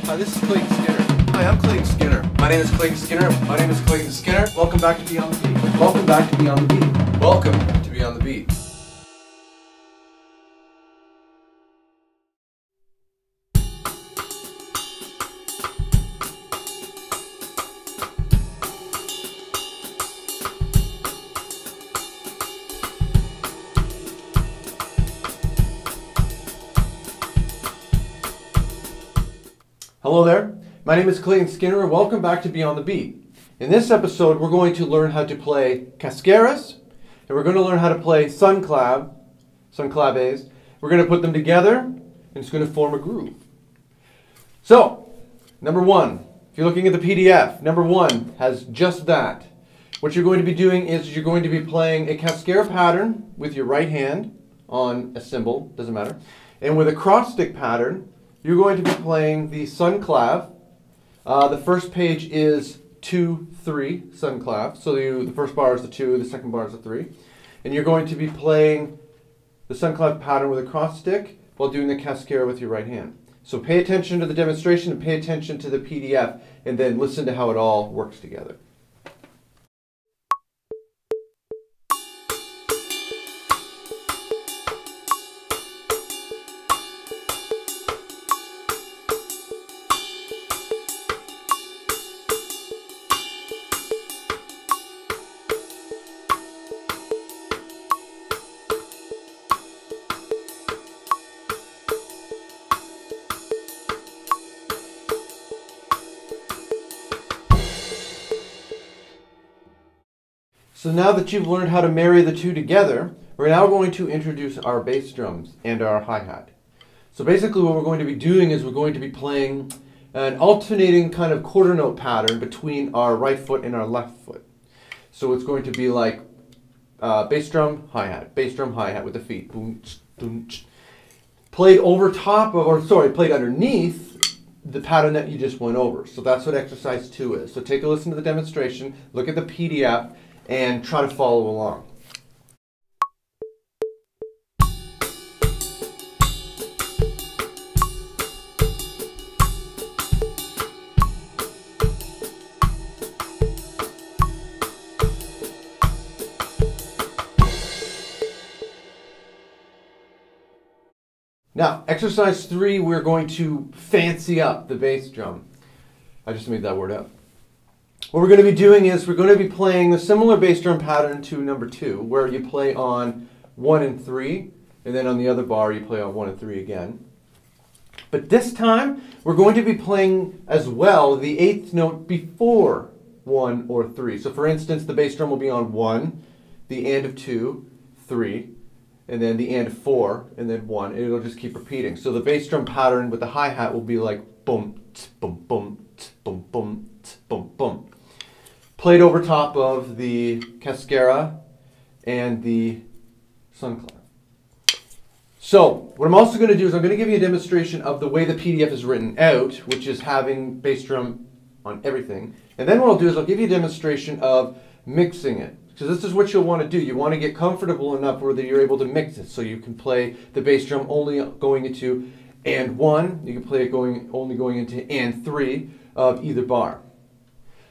Hi, this is Clayton Skinner. Hi, I'm Clayton Skinner. My name is Clayton Skinner. My name is Clayton Skinner. Welcome back to Be On The Beat. Welcome back to Be On The Beat. Welcome to Be On The Beat. Hello there, my name is Clayton Skinner and welcome back to Be On The Beat. In this episode we're going to learn how to play Cascaras and we're going to learn how to play Claves. We're going to put them together and it's going to form a groove. So, number one, if you're looking at the PDF, number one has just that. What you're going to be doing is you're going to be playing a Cascara pattern with your right hand on a cymbal, doesn't matter, and with a cross stick pattern you're going to be playing the Clave. The first page is 2, 3, Clave. So the first bar is the 2, the second bar is the 3. And you're going to be playing the Clave pattern with a cross stick while doing the Cascara with your right hand. So pay attention to the demonstration and pay attention to the PDF and then listen to how it all works together. So now that you've learned how to marry the two together, we're now going to introduce our bass drums and our hi-hat. So basically what we're going to be doing is we're going to be playing an alternating kind of quarter note pattern between our right foot and our left foot. So it's going to be like bass drum, hi-hat with the feet. Boom, boom, played over top of, or sorry, played underneath the pattern that you just went over. So that's what exercise 2 is. So take a listen to the demonstration, look at the PDF, and try to follow along. Now, exercise 3, we're going to fancy up the bass drum. I just made that word up. What we're going to be doing is we're going to be playing a similar bass drum pattern to number 2, where you play on 1 and 3, and then on the other bar you play on 1 and 3 again. But this time we're going to be playing as well the 8th note before 1 or 3. So for instance, the bass drum will be on 1, the and of 2, 3, and then the and of 4, and then 1, and it'll just keep repeating. So the bass drum pattern with the hi-hat will be like boom, tss, boom, boom, tss, boom, boom, tss, boom, boom. Played over top of the Cascara and the Clave. So what I'm also going to do is I'm going to give you a demonstration of the way the PDF is written out, which is having bass drum on everything. And then what I'll do is I'll give you a demonstration of mixing it. So this is what you'll want to do. You want to get comfortable enough where you're able to mix it. So you can play the bass drum only going into and 1. You can play it only going into and 3 of either bar.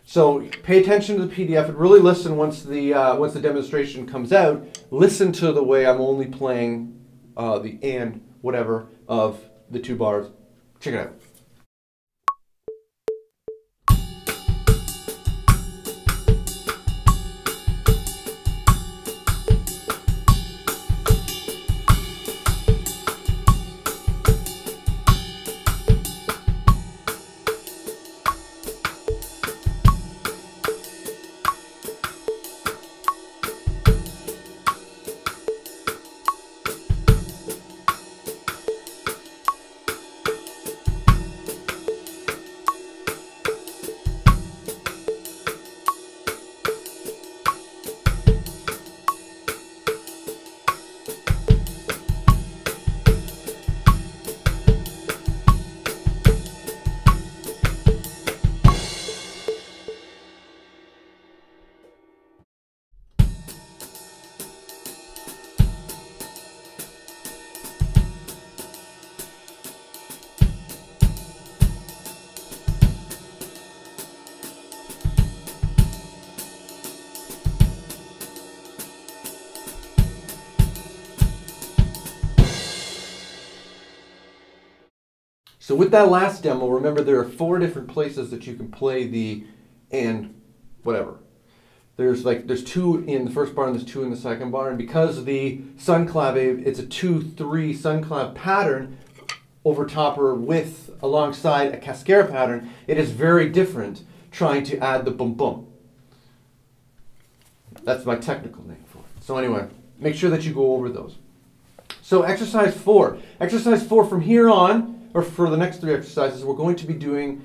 So pay attention to the PDF and really listen once the demonstration comes out. Listen to the way I'm only playing the and whatever of the 2 bars. Check it out. So with that last demo, remember there are 4 different places that you can play the and whatever. There's 2 in the first bar and there's 2 in the second bar, and because the Clave, it's a 2-3 Clave pattern over top or with alongside a Cascara pattern, it is very different trying to add the boom boom. That's my technical name for it. So anyway, make sure that you go over those. So exercise 4. Exercise 4 from here on, or for the next 3 exercises, we're going to be doing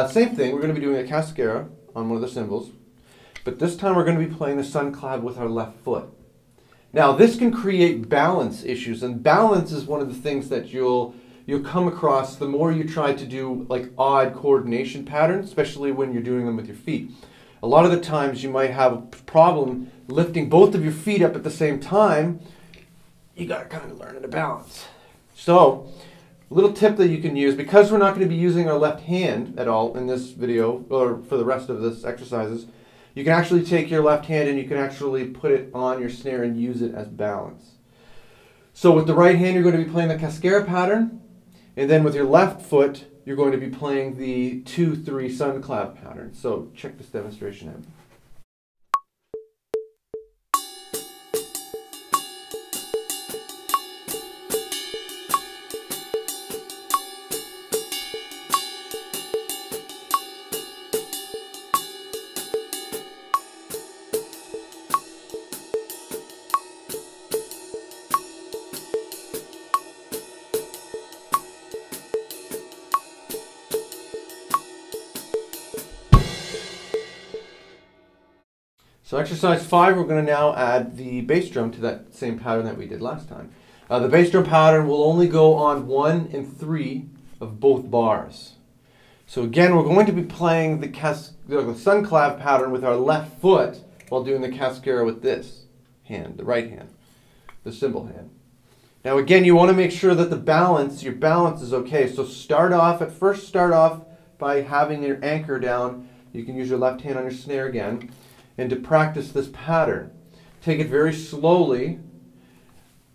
same thing. We're going to be doing a Cascara on one of the cymbals, but this time we're going to be playing the Clave with our left foot. Now this can create balance issues, and balance is one of the things that you'll come across the more you try to do like odd coordination patterns, especially when you're doing them with your feet. A lot of the times you might have a problem lifting both of your feet up at the same time. You got to kind of learn how to balance. So, a little tip that you can use, because we're not going to be using our left hand at all in this video, or for the rest of this exercises, you can actually take your left hand and you can actually put it on your snare and use it as balance. So with the right hand, you're going to be playing the Cascara pattern, and then with your left foot, you're going to be playing the 2-3 Clave pattern. So check this demonstration out. So exercise 5, we're going to now add the bass drum to that same pattern that we did last time. The bass drum pattern will only go on 1 and 3 of both bars. So again, we're going to be playing the Clave pattern with our left foot while doing the Cascara with this hand, the right hand, the cymbal hand. Now again, you want to make sure that your balance is okay. So start off by having your anchor down. You can use your left hand on your snare again. And to practice this pattern, take it very slowly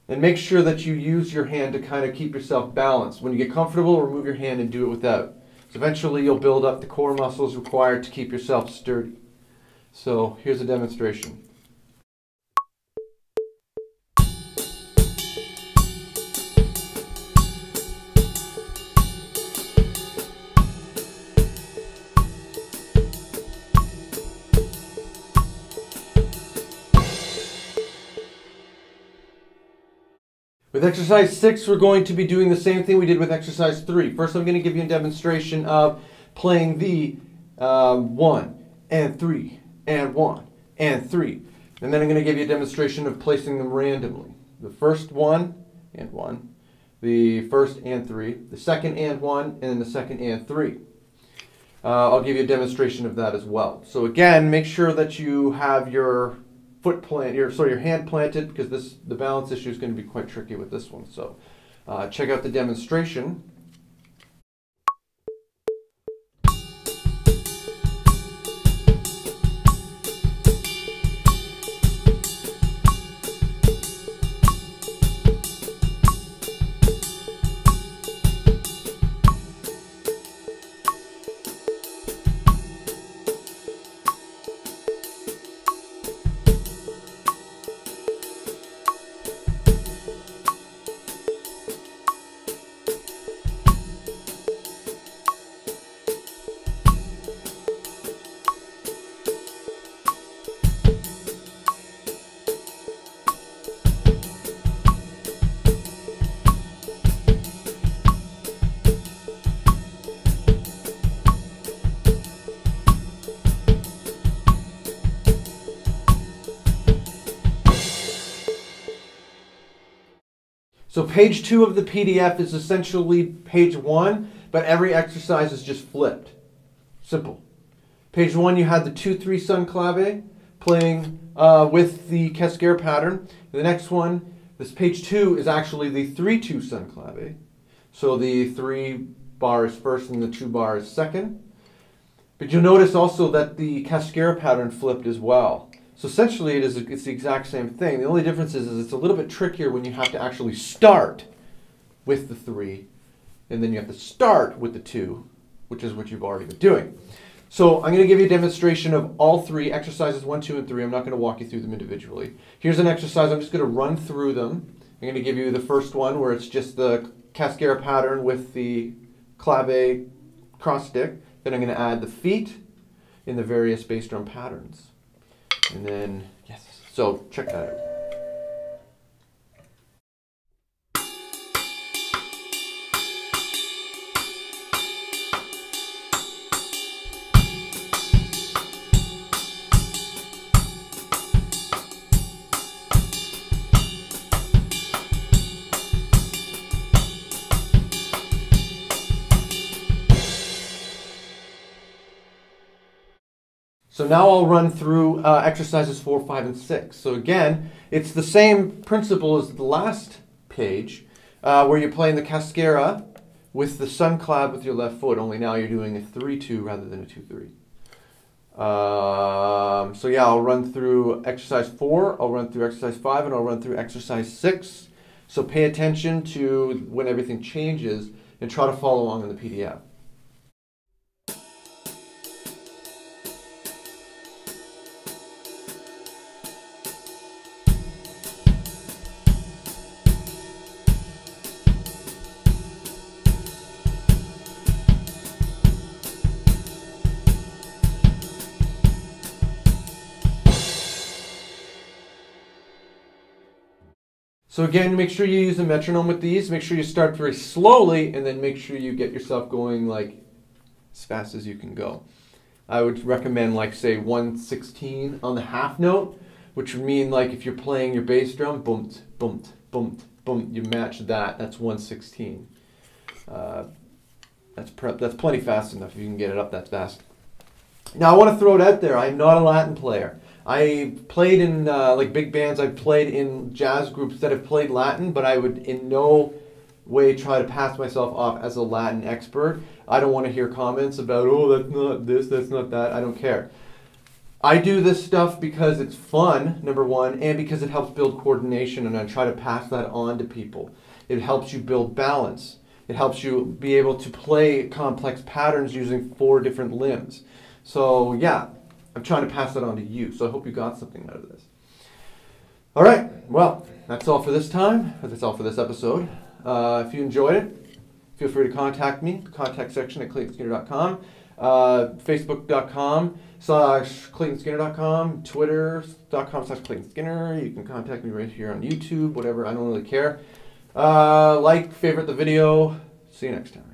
and make sure that you use your hand to kind of keep yourself balanced. When you get comfortable, remove your hand and do it without. So eventually you'll build up the core muscles required to keep yourself sturdy. So here's a demonstration. With exercise 6, we're going to be doing the same thing we did with exercise 3. First, I'm going to give you a demonstration of playing the 1 and 3 and 1 and 3. And then I'm going to give you a demonstration of placing them randomly. The first 1 and 1, the first and 3, the second and 1, and then the second and 3. I'll give you a demonstration of that as well. So again, make sure that you have your your hand planted, because the balance issue is going to be quite tricky with this one. So check out the demonstration. So page 2 of the PDF is essentially page 1, but every exercise is just flipped. Simple. Page 1, you had the 2-3 Clave playing with the Cascara pattern. The next one, this page 2, is actually the 3-2 Clave. So the 3 bar is first and the 2 bar is second. But you'll notice also that the Cascara pattern flipped as well. So essentially it's the exact same thing. The only difference is it's a little bit trickier when you have to actually start with the 3 and then you have to start with the 2, which is what you've already been doing. So I'm going to give you a demonstration of all 3, exercises 1, 2, and 3. I'm not going to walk you through them individually. Here's an exercise. I'm just going to run through them. I'm going to give you the first one where it's just the Cascara pattern with the Clave cross stick. Then I'm going to add the feet in the various bass drum patterns. And then, yes, so check that out. So now I'll run through exercises 4, 5, and 6. So again, it's the same principle as the last page, where you're playing the Cascara with the sun clave with your left foot, only now you're doing a 3-2 rather than a 2-3. So yeah, I'll run through exercise 4, I'll run through exercise 5, and I'll run through exercise 6. So pay attention to when everything changes and try to follow along in the PDF. So again, make sure you use a metronome with these. Make sure you start very slowly, and then make sure you get yourself going like as fast as you can go. I would recommend like say 1/16 on the half note, which would mean like if you're playing your bass drum, boom, boom, boom, boom, you match that. That's 1/16. That's plenty fast enough. If you can get it up that fast. Now I want to throw it out there. I'm not a Latin player. I played in like big bands. I've played in jazz groups that have played Latin, but I would in no way try to pass myself off as a Latin expert. I don't want to hear comments about, oh, that's not this, that's not that. I don't care. I do this stuff because it's fun, number one, and because it helps build coordination, and I try to pass that on to people. It helps you build balance. It helps you be able to play complex patterns using 4 different limbs. So yeah, I'm trying to pass that on to you, so I hope you got something out of this. All right, well, that's all for this time. That's all for this episode. If you enjoyed it, feel free to contact me, the contact section at claytonskinner.com, facebook.com/claytonskinner.com, twitter.com/claytonskinner. You can contact me right here on YouTube, whatever, I don't really care. Like, favorite the video. See you next time.